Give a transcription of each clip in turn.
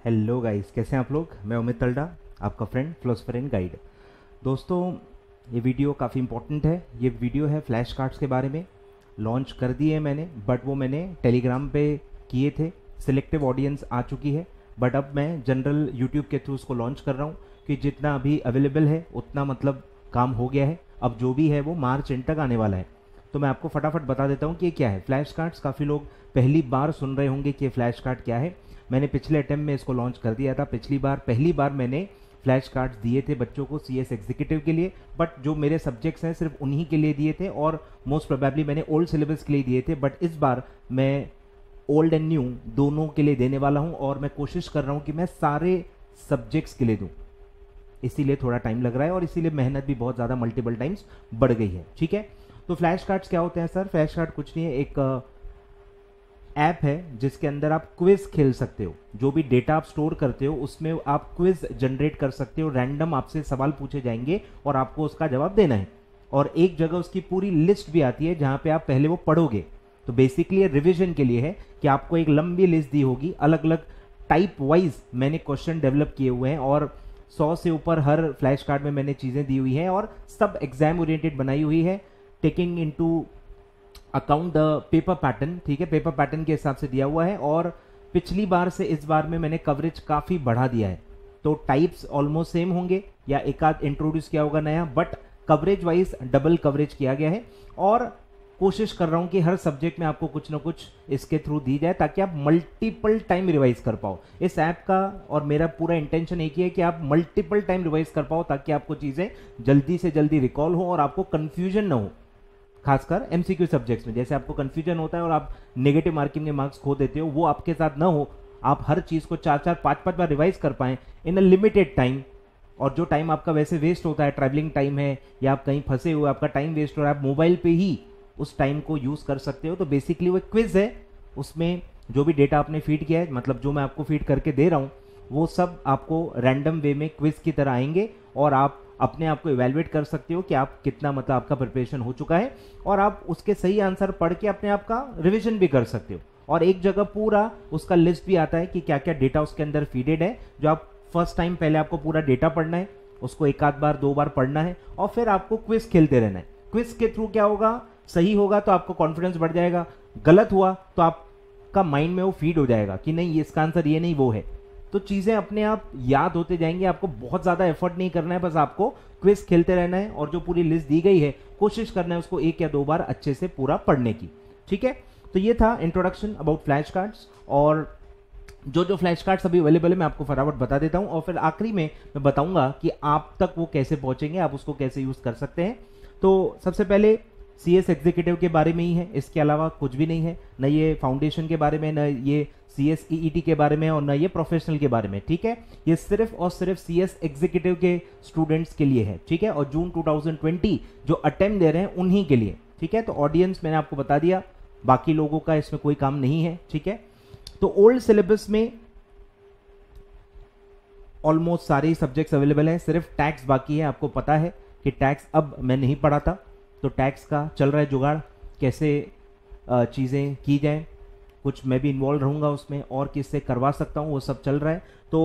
Hello guys, कैसे हैं आप लोग। मैं अमित तलडा, आपका फ्रेंड फिलोसोफर एंड गाइड। दोस्तों, ये वीडियो काफ़ी इंपॉर्टेंट है। ये वीडियो है फ्लैश कार्ड्स के बारे में। लॉन्च कर दिए हैं मैंने, बट वो मैंने टेलीग्राम पे किए थे। सिलेक्टिव ऑडियंस आ चुकी है, बट अब मैं जनरल यूट्यूब के थ्रू उसको लॉन्च कर रहा हूँ कि जितना अभी अवेलेबल है उतना मतलब काम हो गया है। अब जो भी है वो मार्च एंड तक आने वाला है। तो मैं आपको फटाफट बता देता हूँ कि ये क्या है फ्लैश कार्ड्स। काफ़ी लोग पहली बार सुन रहे होंगे कि ये फ्लैश कार्ड क्या है। मैंने पिछले अटेम्प्ट में इसको लॉन्च कर दिया था। पहली बार मैंने फ्लैश कार्ड्स दिए थे बच्चों को सीएस एग्जीक्यूटिव के लिए, बट जो मेरे सब्जेक्ट्स हैं सिर्फ उन्हीं के लिए दिए थे और मोस्ट प्रोबेबली मैंने ओल्ड सिलेबस के लिए दिए थे। बट इस बार मैं ओल्ड एंड न्यू दोनों के लिए देने वाला हूं और मैं कोशिश कर रहा हूं कि मैं सारे सब्जेक्ट्स के लिए दूं। इसीलिए थोड़ा टाइम लग रहा है और इसीलिए मेहनत भी बहुत ज़्यादा मल्टीपल टाइम्स बढ़ गई है। ठीक है, तो फ्लैश कार्ड्स क्या होते हैं सर। फ्लैश कार्ड कुछ नहीं है, एक ऐप है जिसके अंदर आप क्विज खेल सकते हो। जो भी डेटा आप स्टोर करते हो उसमें आप क्विज जनरेट कर सकते हो। रैंडम आपसे सवाल पूछे जाएंगे और आपको उसका जवाब देना है। और एक जगह उसकी पूरी लिस्ट भी आती है जहां पे आप पहले वो पढ़ोगे। तो बेसिकली रिवीजन के लिए है कि आपको एक लंबी लिस्ट दी होगी, अलग अलग टाइप वाइज मैंने क्वेश्चन डेवलप किए हुए हैं और 100 से ऊपर हर फ्लैश कार्ड में मैंने चीज़ें दी हुई हैं और सब एग्जाम ओरिएंटेड बनाई हुई है, taking into account the paper pattern. ठीक है, पेपर पैटर्न के हिसाब से दिया हुआ है और पिछली बार से इस बार में मैंने कवरेज काफ़ी बढ़ा दिया है। तो टाइप्स ऑलमोस्ट सेम होंगे या एक आध इंट्रोड्यूस किया होगा नया, but coverage wise double coverage किया गया है। और कोशिश कर रहा हूं कि हर सब्जेक्ट में आपको कुछ ना कुछ इसके थ्रू दी जाए ताकि आप मल्टीपल टाइम रिवाइज कर पाओ। इस ऐप का और मेरा पूरा इंटेंशन एक ही है कि आप मल्टीपल टाइम रिवाइज कर पाओ ताकि आपको चीज़ें जल्दी से जल्दी रिकॉल हो और आपको कन्फ्यूजन ना हो। खासकर एमसीक्यू सब्जेक्ट्स में जैसे आपको कंफ्यूजन होता है और आप नेगेटिव मार्किंग में मार्क्स खो देते हो, वो आपके साथ ना हो। आप हर चीज़ को 4-4 5-5 बार रिवाइज कर पाएं इन अ लिमिटेड टाइम। और जो टाइम आपका वैसे वेस्ट होता है, ट्रैवलिंग टाइम है या आप कहीं फंसे हुए, आपका टाइम वेस्ट हो रहा है, आप मोबाइल पे ही उस टाइम को यूज़ कर सकते हो। तो बेसिकली वो क्विज है, उसमें जो भी डेटा आपने फीड किया है, मतलब जो मैं आपको फीड करके दे रहा हूँ, वो सब आपको रैंडम वे में क्विज की तरह आएंगे और आप अपने आप को इवेलुएट कर सकते हो कि आप कितना मतलब आपका प्रिपरेशन हो चुका है और आप उसके सही आंसर पढ़ के अपने आप का रिवीजन भी कर सकते हो। और एक जगह पूरा उसका लिस्ट भी आता है कि क्या क्या डेटा उसके अंदर फीडेड है। जो आप फर्स्ट टाइम पहले आपको पूरा डेटा पढ़ना है, उसको एक आध बार 2 बार पढ़ना है और फिर आपको क्विज खेलते रहना है। क्विज के थ्रू क्या होगा, सही होगा तो आपको कॉन्फिडेंस बढ़ जाएगा, गलत हुआ तो आपका माइंड में वो फीड हो जाएगा कि नहीं इसका आंसर ये नहीं वो है। तो चीज़ें अपने आप याद होते जाएंगी। आपको बहुत ज़्यादा एफर्ट नहीं करना है, बस आपको क्विज खेलते रहना है और जो पूरी लिस्ट दी गई है कोशिश करना है उसको 1 या 2 बार अच्छे से पूरा पढ़ने की। ठीक है, तो ये था इंट्रोडक्शन अबाउट फ्लैश कार्ड्स। और जो जो फ्लैश कार्ड्स अभी अवेलेबल है मैं आपको फटाफट बता देता हूँ और फिर आखिरी में मैं बताऊंगा कि आप तक वो कैसे पहुंचेंगे, आप उसको कैसे यूज़ कर सकते हैं। तो सबसे पहले सीएस एग्जीक्यूटिव के बारे में ही है, इसके अलावा कुछ भी नहीं है। न ये फाउंडेशन के बारे में, न ये सीएस ईईटी के बारे में और न ये प्रोफेशनल के बारे में। ठीक है, ये सिर्फ और सिर्फ सीएस एग्जीक्यूटिव के स्टूडेंट्स के लिए है। ठीक है, और जून 2020 जो अटेम्प्ट दे रहे हैं उन्हीं के लिए। ठीक है, तो ऑडियंस मैंने आपको बता दिया, बाकी लोगों का इसमें कोई काम नहीं है। ठीक है, तो ओल्ड सिलेबस में ऑलमोस्ट सारे सब्जेक्ट्स अवेलेबल हैं, सिर्फ टैक्स बाकी है। आपको पता है कि टैक्स अब मैं नहीं पढ़ाता, तो टैक्स का चल रहा है जुगाड़, कैसे चीज़ें की जाएं। कुछ मैं भी इन्वॉल्व रहूँगा उसमें और किससे करवा सकता हूँ वो सब चल रहा है। तो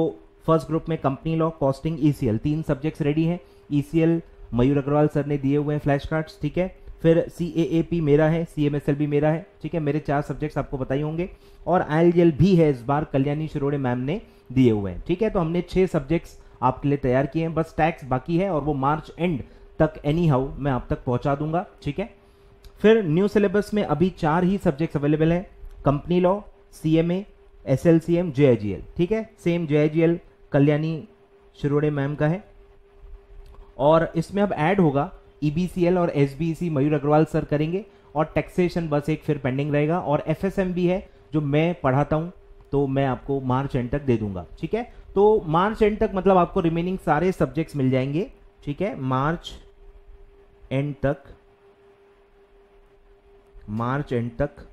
फर्स्ट ग्रुप में company law, costing, ECL 3 subjects ready हैं। ईसीएल मयूर अग्रवाल सर ने दिए हुए हैं फ्लैश कार्ड्स। ठीक है, फिर सीएएपी मेरा है, सीएमएसएल भी मेरा है। ठीक है, मेरे 4 सब्जेक्ट्स आपको बताई होंगे और आईएलजीएल भी है, इस बार कल्याणी शिरोडे मैम ने दिए हुए हैं। ठीक है, तो हमने 6 सब्जेक्ट्स आपके लिए तैयार किए हैं, बस टैक्स बाकी है और वो मार्च एंड तक एनी हाउ मैं आप तक पहुंचा दूंगा। ठीक है, फिर न्यू सिलेबस में अभी 4 ही सब्जेक्ट्स अवेलेबल हैं, कंपनी लॉ, सीएमए, एसएलसीएम, जेआईजीएल। ठीक है, सेम जेआईजीएल कल्याणी शिरोडे मैम का है और इसमें अब ऐड होगा ईबीसीएल और एसबीसी मयूर अग्रवाल सर करेंगे और टैक्सेशन बस एक फिर पेंडिंग रहेगा और एफएसएम भी है जो मैं पढ़ाता हूं, तो मैं आपको मार्च एंड तक दे दूंगा। ठीक है, तो मार्च एंड तक मतलब आपको रिमेनिंग सारे सब्जेक्ट्स मिल जाएंगे। ठीक है, मार्च एंड तक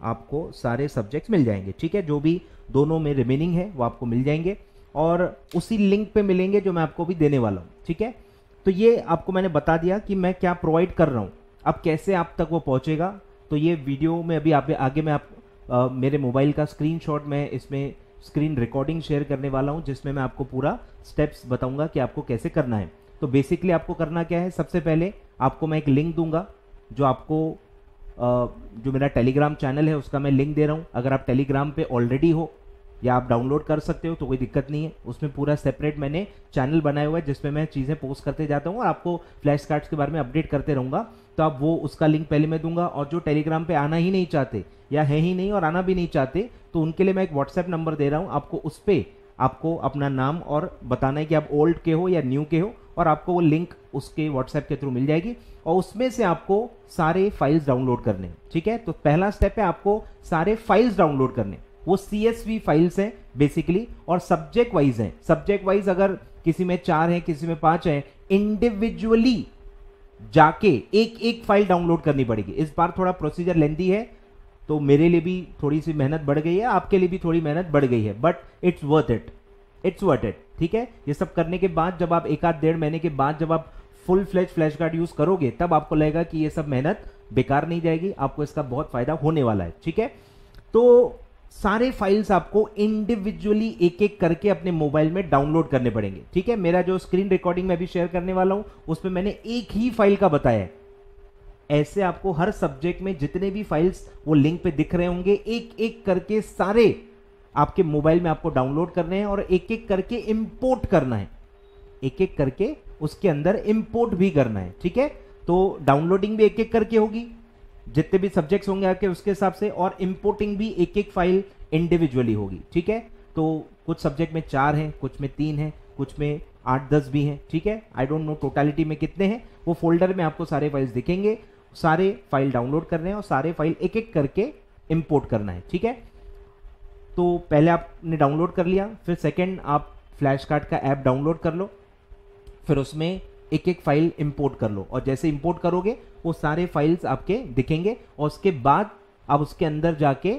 आपको सारे सब्जेक्ट्स मिल जाएंगे। ठीक है, जो भी दोनों में रिमेनिंग है वो आपको मिल जाएंगे और उसी लिंक पे मिलेंगे जो मैं आपको भी देने वाला हूँ। ठीक है, तो ये आपको मैंने बता दिया कि मैं क्या प्रोवाइड कर रहा हूँ। अब कैसे आप तक वो पहुँचेगा, तो ये वीडियो में अभी आप आगे मैं मेरे मोबाइल का स्क्रीनशॉट मैं इसमें स्क्रीन रिकॉर्डिंग शेयर करने वाला हूं जिसमें मैं आपको पूरा स्टेप्स बताऊंगा कि आपको कैसे करना है। तो बेसिकली आपको करना क्या है, सबसे पहले आपको मैं एक लिंक दूंगा, जो आपको जो मेरा टेलीग्राम चैनल है उसका मैं लिंक दे रहा हूं। अगर आप टेलीग्राम पे ऑलरेडी हो या आप डाउनलोड कर सकते हो तो कोई दिक्कत नहीं है। उसमें पूरा सेपरेट मैंने चैनल बनाया हुआ है जिसमें मैं चीज़ें पोस्ट करते जाता हूँ और आपको फ्लैश कार्ड्स के बारे में अपडेट करते रहूँगा। तो आप वो उसका लिंक पहले मैं दूंगा। और जो टेलीग्राम पे आना ही नहीं चाहते या है ही नहीं और आना भी नहीं चाहते, तो उनके लिए मैं एक व्हाट्सएप नंबर दे रहा हूँ। आपको उस पर आपको अपना नाम और बताना है कि आप ओल्ड के हो या न्यू के हो, और आपको वो लिंक उसके व्हाट्सएप के थ्रू मिल जाएगी और उसमें से आपको सारे फाइल्स डाउनलोड करने। ठीक है, तो पहला स्टेप है आपको सारे फाइल्स डाउनलोड करने। वो CSV फाइल्स हैं बेसिकली और सब्जेक्ट वाइज हैं। सब्जेक्ट वाइज अगर किसी में 4 है किसी में 5 है, इंडिविजुअली जाके एक एक फाइल डाउनलोड करनी पड़ेगी। इस बार थोड़ा प्रोसीजर लेंथी है तो मेरे लिए भी थोड़ी सी मेहनत बढ़ गई है, आपके लिए भी थोड़ी मेहनत बढ़ गई है, but it's worth it, it's worth it. ठीक है, ये सब करने के बाद जब आप एक आध 1.5 महीने के बाद जब आप full flash flash card use करोगे तब आपको लगेगा कि ये सब मेहनत बेकार नहीं जाएगी, आपको इसका बहुत फायदा होने वाला है। ठीक है, तो सारे फाइल्स आपको इंडिविजुअली एक एक करके अपने मोबाइल में डाउनलोड करने पड़ेंगे। ठीक है, मेरा जो स्क्रीन रिकॉर्डिंग में अभी शेयर करने वाला हूं उसमें मैंने एक ही फाइल का बताया है। ऐसे आपको हर सब्जेक्ट में जितने भी फाइल्स वो लिंक पे दिख रहे होंगे, एक एक करके सारे आपके मोबाइल में आपको डाउनलोड करने हैं और एक एक करके इंपोर्ट करना है, एक एक करके उसके अंदर इंपोर्ट भी करना है। ठीक है, तो डाउनलोडिंग भी एक एक करके होगी जितने भी सब्जेक्ट्स होंगे आपके उसके हिसाब से, और इंपोर्टिंग भी एक एक फाइल इंडिविजुअली होगी। ठीक है, तो कुछ सब्जेक्ट में 4 हैं, कुछ में 3 हैं, कुछ में 8-10 भी हैं। ठीक है, आई डोंट नो टोटलिटी में कितने हैं, वो फोल्डर में आपको सारे फाइल्स दिखेंगे। सारे फाइल डाउनलोड करने हैं और सारे फाइल एक एक करके इंपोर्ट करना है। ठीक है, तो पहले आपने डाउनलोड कर लिया, फिर सेकंड आप फ्लैश कार्ड का ऐप डाउनलोड कर लो, फिर उसमें एक एक फाइल इंपोर्ट कर लो, और जैसे इंपोर्ट करोगे वो सारे फाइल्स आपके दिखेंगे और उसके बाद आप उसके अंदर जाके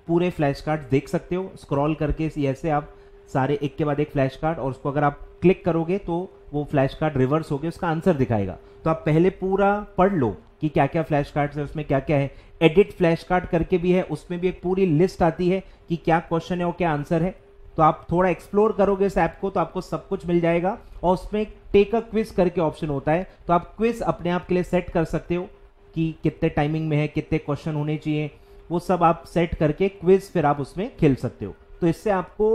पूरे फ्लैश कार्ड देख सकते हो। स्क्रॉल करके ऐसे आप सारे एक के बाद एक फ्लैश कार्ड, और उसको अगर आप क्लिक करोगे तो वो फ्लैश कार्ड रिवर्स होके उसका आंसर दिखाएगा। तो आप पहले पूरा पढ़ लो कि क्या क्या फ्लैश कार्ड्स है, उसमें क्या क्या है। एडिट फ्लैश कार्ड करके भी है, उसमें भी एक पूरी लिस्ट आती है कि क्या क्वेश्चन है और क्या आंसर है। तो आप थोड़ा एक्सप्लोर करोगे इस ऐप को तो आपको सब कुछ मिल जाएगा। और उसमें टेक अ क्विज करके ऑप्शन होता है, तो आप क्विज अपने आप के लिए सेट कर सकते हो कि कितने टाइमिंग में है, कितने क्वेश्चन होने चाहिए, वो सब आप सेट करके क्विज फिर आप उसमें खेल सकते हो। तो इससे आपको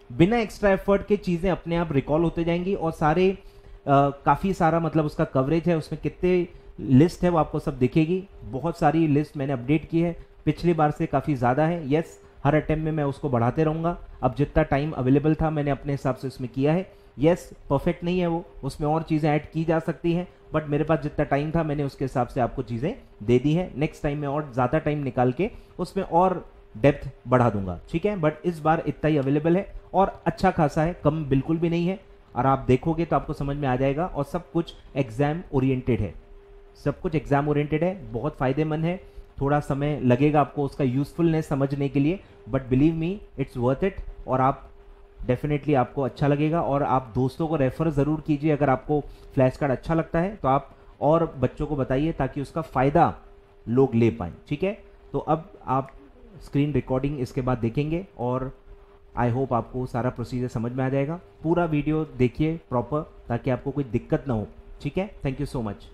बिना एक्स्ट्रा एफर्ट के चीज़ें अपने आप रिकॉल होते जाएंगी और सारे काफ़ी सारा मतलब उसका कवरेज है, उसमें कितने लिस्ट है वो आपको सब दिखेगी। बहुत सारी लिस्ट मैंने अपडेट की है, पिछली बार से काफ़ी ज़्यादा है। यस, हर अटेम्प्ट में मैं उसको बढ़ाते रहूँगा। अब जितना टाइम अवेलेबल था मैंने अपने हिसाब से उसमें किया है। यस, परफेक्ट नहीं है वो, उसमें और चीज़ें ऐड की जा सकती हैं, बट मेरे पास जितना टाइम था मैंने उसके हिसाब से आपको चीज़ें दे दी है। नेक्स्ट टाइम में और ज़्यादा टाइम निकाल के उसमें और डेप्थ बढ़ा दूंगा। ठीक है, बट इस बार इतना ही अवेलेबल है और अच्छा खासा है, कम बिल्कुल भी नहीं है। और आप देखोगे तो आपको समझ में आ जाएगा, और सब कुछ एग्जाम ओरिएंटेड है, सब कुछ एग्जाम ओरिएंटेड है, बहुत फायदेमंद है। थोड़ा समय लगेगा आपको उसका यूजफुलनेस समझने के लिए, but believe me it's worth it, और आप डेफिनेटली आपको अच्छा लगेगा। और आप दोस्तों को रेफर ज़रूर कीजिए, अगर आपको फ्लैश कार्ड अच्छा लगता है तो आप और बच्चों को बताइए ताकि उसका फ़ायदा लोग ले पाएँ। ठीक है, तो अब आप स्क्रीन रिकॉर्डिंग इसके बाद देखेंगे और आई होप आपको सारा प्रोसीजर समझ में आ जाएगा। पूरा वीडियो देखिए प्रॉपर ताकि आपको कोई दिक्कत ना हो। ठीक है, थैंक यू सो मच।